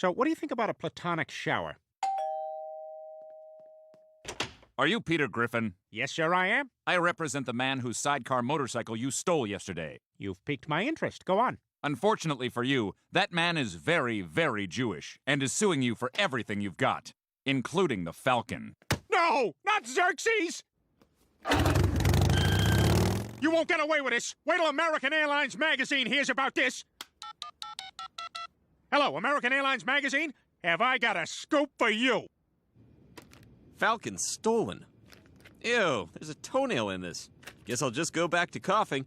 So, what do you think about a platonic shower? Are you Peter Griffin? Yes, sir, I am. I represent the man whose sidecar motorcycle you stole yesterday. You've piqued my interest. Go on. Unfortunately for you, that man is very, very Jewish and is suing you for everything you've got, including the Falcon. No, not Xerxes! You won't get away with this. Wait till American Airlines magazine hears about this. Hello, American Airlines magazine. Have I got a scoop for you? Falcon stolen. Ew, there's a toenail in this. Guess I'll just go back to coughing.